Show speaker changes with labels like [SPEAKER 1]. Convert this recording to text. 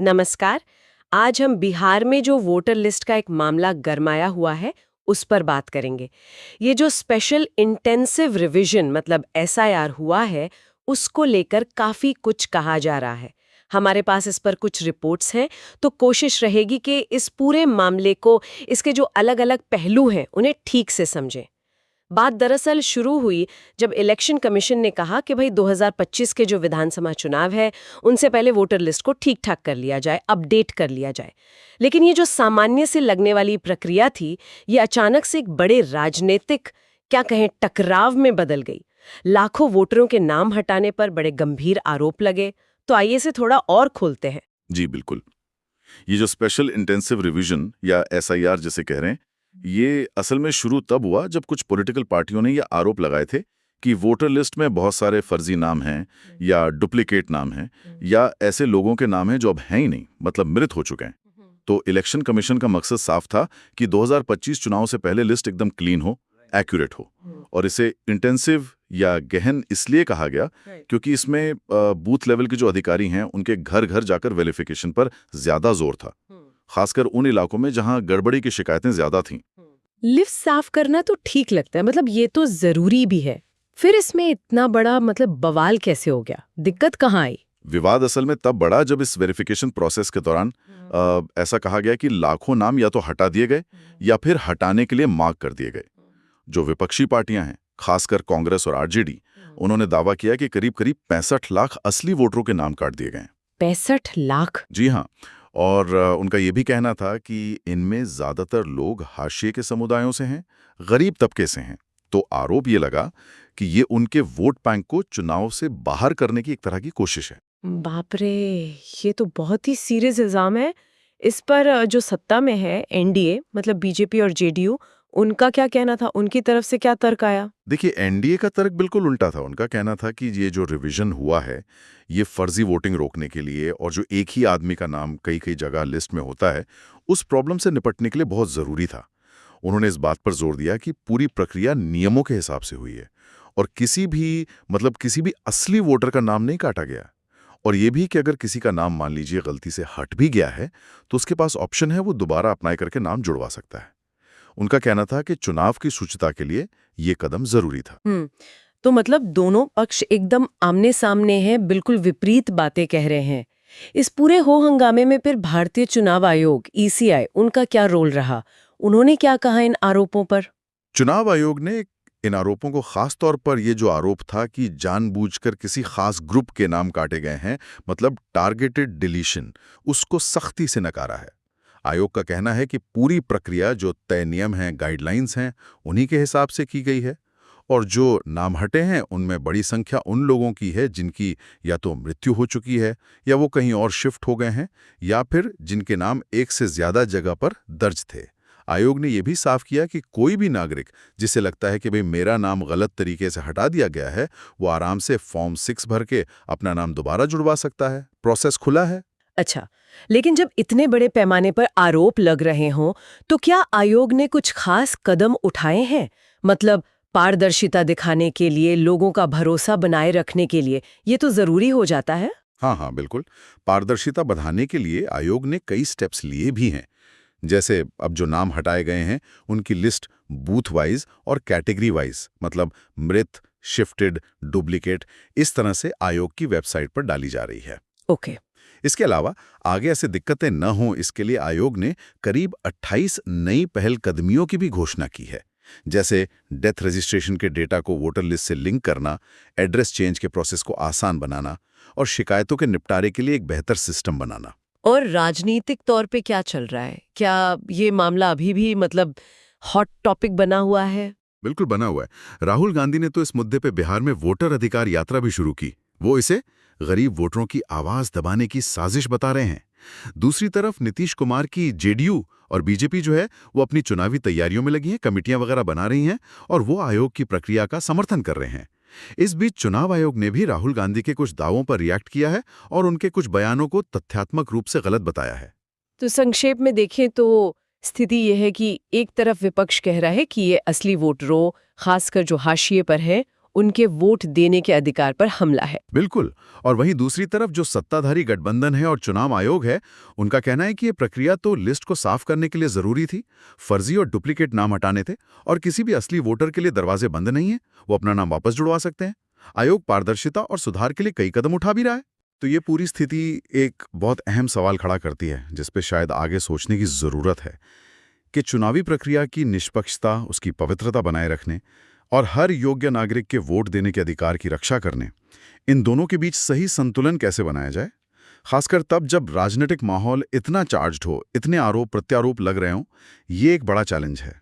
[SPEAKER 1] नमस्कार। आज हम बिहार में जो वोटर लिस्ट का एक मामला गरमाया हुआ है उस पर बात करेंगे। ये जो स्पेशल इंटेंसिव रिवीजन मतलब एसआईआर हुआ है उसको लेकर काफी कुछ कहा जा रहा है। हमारे पास इस पर कुछ रिपोर्ट्स हैं, तो कोशिश रहेगी कि इस पूरे मामले को, इसके जो अलग-अलग पहलू हैं उन्हें ठीक से समझें। बात दरअसल शुरू हुई जब इलेक्शन कमीशन ने कहा कि भाई 2025 के जो विधानसभा चुनाव है उनसे पहले वोटर लिस्ट को ठीक ठाक कर लिया जाए, अपडेट कर लिया जाए। लेकिन ये जो सामान्य से लगने वाली प्रक्रिया थी, ये अचानक से एक बड़े राजनीतिक, क्या कहें, टकराव में बदल गई। लाखों वोटरों के नाम हटाने पर बड़े गंभीर आरोप लगे। तो आइए से थोड़ा और खोलते हैं।
[SPEAKER 2] जी बिल्कुल। ये जो स्पेशल इंटेंसिव रिवीजन या एसआईआर जिसे कह रहे हैं, ये असल में शुरू तब हुआ जब कुछ पॉलिटिकल पार्टियों ने ये आरोप लगाए थे कि वोटर लिस्ट में बहुत सारे फर्जी नाम हैं या डुप्लीकेट नाम हैं या ऐसे लोगों के नाम हैं जो अब हैं ही नहीं, मतलब मृत हो चुके हैं। तो इलेक्शन कमीशन का मकसद साफ था कि 2025 चुनाव से पहले लिस्ट एकदम क्लीन हो, एक्यूरेट हो। और इसे इंटेंसिव या गहन इसलिए कहा गया क्योंकि इसमें बूथ लेवल के जो अधिकारी हैं उनके घर घर जाकर वेरिफिकेशन पर ज्यादा जोर था, खासकर उन इलाकों में जहां गड़बड़ी की शिकायतें ज्यादा थीं।
[SPEAKER 1] लिस्ट साफ करना तो ठीक लगता है, मतलब ये तो जरूरी भी है। फिर इसमें इतना बड़ा मतलब बवाल कैसे हो गया? दिक्कत कहाँ आई?
[SPEAKER 2] विवाद असल में तब बढ़ा जब इस वेरिफिकेशन प्रोसेस के दौरान ऐसा कहा गया कि लाखों नाम या तो हटा दिए गए या फिर हटाने के लिए मार्क कर दिए गए। जो विपक्षी पार्टियां हैं, खासकर कांग्रेस और आरजेडी, उन्होंने दावा किया कि करीब करीब 65 लाख असली वोटरों के नाम काट दिए गए।
[SPEAKER 1] 65 लाख?
[SPEAKER 2] जी हाँ। और उनका यह भी कहना था कि इनमें ज्यादातर लोग हाशिए के समुदायों से हैं, गरीब तबके से हैं। तो आरोप ये लगा कि ये उनके वोट बैंक को चुनाव से बाहर करने की एक तरह की कोशिश है।
[SPEAKER 1] बाप रे, ये तो बहुत ही सीरियस इल्जाम है। इस पर जो सत्ता में है एनडीए मतलब बीजेपी और जेडीयू, उनका क्या कहना था? उनकी तरफ से क्या तर्क आया?
[SPEAKER 2] देखिए, एनडीए का तर्क बिल्कुल उल्टा था। उनका कहना था कि ये जो रिवीजन हुआ है ये फर्जी वोटिंग रोकने के लिए, और जो एक ही आदमी का नाम कई कई जगह लिस्ट में होता है उस प्रॉब्लम से निपटने के लिए बहुत जरूरी था। उन्होंने इस बात पर जोर दिया कि पूरी प्रक्रिया नियमों के हिसाब से हुई है और किसी भी असली वोटर का नाम नहीं काटा गया। और ये भी कि अगर किसी का नाम मान लीजिए गलती से हट भी गया है तो उसके पास ऑप्शन है, वो दोबारा अप्लाई करके नाम जुड़वा सकता है। उनका कहना था कि चुनाव की शुचिता के लिए ये कदम जरूरी था।
[SPEAKER 1] तो मतलब दोनों पक्ष एकदम आमने सामने हैं, बिल्कुल विपरीत बातें कह रहे हैं। इस पूरे हो हंगामे में फिर भारतीय चुनाव आयोग ईसीआई, उनका क्या रोल रहा? उन्होंने क्या कहा इन आरोपों पर?
[SPEAKER 2] चुनाव आयोग ने इन आरोपों को, खास तौर पर ये जो आरोप था कि जानबूझकर किसी खास ग्रुप के नाम काटे गए हैं, मतलब टारगेटेड डिलीशन, उसको सख्ती से नकारा है। आयोग का कहना है कि पूरी प्रक्रिया जो तय नियम हैं, गाइडलाइंस हैं, उन्हीं के हिसाब से की गई है। और जो नाम हटे हैं उनमें बड़ी संख्या उन लोगों की है जिनकी या तो मृत्यु हो चुकी है या वो कहीं और शिफ्ट हो गए हैं या फिर जिनके नाम एक से ज्यादा जगह पर दर्ज थे। आयोग ने यह भी साफ किया कि कोई भी नागरिक जिसे लगता है कि भाई मेरा नाम गलत तरीके से हटा दिया गया है, वो आराम से फॉर्म 6 भर के अपना नाम दोबारा जुड़वा सकता है। प्रोसेस खुला है।
[SPEAKER 1] अच्छा, लेकिन जब इतने बड़े पैमाने पर आरोप लग रहे हों, तो क्या आयोग ने कुछ खास कदम उठाए हैं? मतलब पारदर्शिता दिखाने के लिए, लोगों का भरोसा बनाए रखने के लिए, ये तो जरूरी हो जाता है।
[SPEAKER 2] हाँ हाँ बिल्कुल। पारदर्शिता बढ़ाने के लिए आयोग ने कई स्टेप्स लिए भी हैं। जैसे अब जो नाम हटाए गए हैं उनकी लिस्ट बूथ वाइज और कैटेगरी वाइज, मतलब मृत, शिफ्टेड, डुप्लीकेट, इस तरह से आयोग की वेबसाइट पर डाली जा रही है।
[SPEAKER 1] ओके।
[SPEAKER 2] इसके अलावा आगे ऐसे दिक्कतें न हों, इसके लिए आयोग ने करीब 28 नई पहल कदमियों की भी घोषणा की है। जैसे डेथ रजिस्ट्रेशन के डेटा को वोटर लिस्ट से लिंक करना, एड्रेस चेंज के प्रोसेस को आसान बनाना और शिकायतों के निपटारे के लिए एक बेहतर सिस्टम बनाना।
[SPEAKER 1] और राजनीतिक तौर पे क्या चल रहा है? क्या ये मामला अभी भी मतलब हॉट टॉपिक बना हुआ है?
[SPEAKER 2] बिल्कुल बना हुआ है। राहुल गांधी ने तो इस मुद्दे पे बिहार में वोटर अधिकार यात्रा भी शुरू की। वो इसे गरीब वोटरों की आवाज दबाने की साजिश बता रहे हैं। दूसरी तरफ नीतीश कुमार की जेडीयू और बीजेपी जो है वो अपनी चुनावी तैयारियों में लगी हैं, कमेटियां वगैरह बना रही हैं और वो आयोग की प्रक्रिया का समर्थन कर रहे हैं। इस बीच चुनाव आयोग ने भी राहुल गांधी के कुछ दावों पर रिएक्ट किया है और उनके कुछ बयानों को तथ्यात्मक रूप से गलत बताया है।
[SPEAKER 1] तो संक्षेप में देखें तो स्थिति यह है कि एक तरफ विपक्ष कह रहा है कि ये असली वोटरों, खासकर जो हाशिए पर है, उनके वोट देने के अधिकार पर हमला है।
[SPEAKER 2] बिल्कुल। और वहीं दूसरी तरफ जो सत्ताधारी गठबंधन है और चुनाव आयोग है, उनका कहना है कि ये प्रक्रिया तो लिस्ट को साफ करने के लिए जरूरी थी, फर्जी और डुप्लीकेट नाम हटाने थे, और किसी भी असली वोटर के लिए दरवाजे बंद नहीं है, वो अपना नाम वापस जुड़वा सकते हैं। आयोग पारदर्शिता और सुधार के लिए कई कदम उठा भी रहा है। तो ये पूरी स्थिति एक बहुत अहम सवाल खड़ा करती है, जिसपे शायद आगे सोचने की जरूरत है कि चुनावी प्रक्रिया की निष्पक्षता, उसकी पवित्रता बनाए रखने और हर योग्य नागरिक के वोट देने के अधिकार की रक्षा करने, इन दोनों के बीच सही संतुलन कैसे बनाया जाए, खासकर तब जब राजनीतिक माहौल इतना चार्ज्ड हो, इतने आरोप प्रत्यारोप लग रहे हों, ये एक बड़ा चैलेंज है।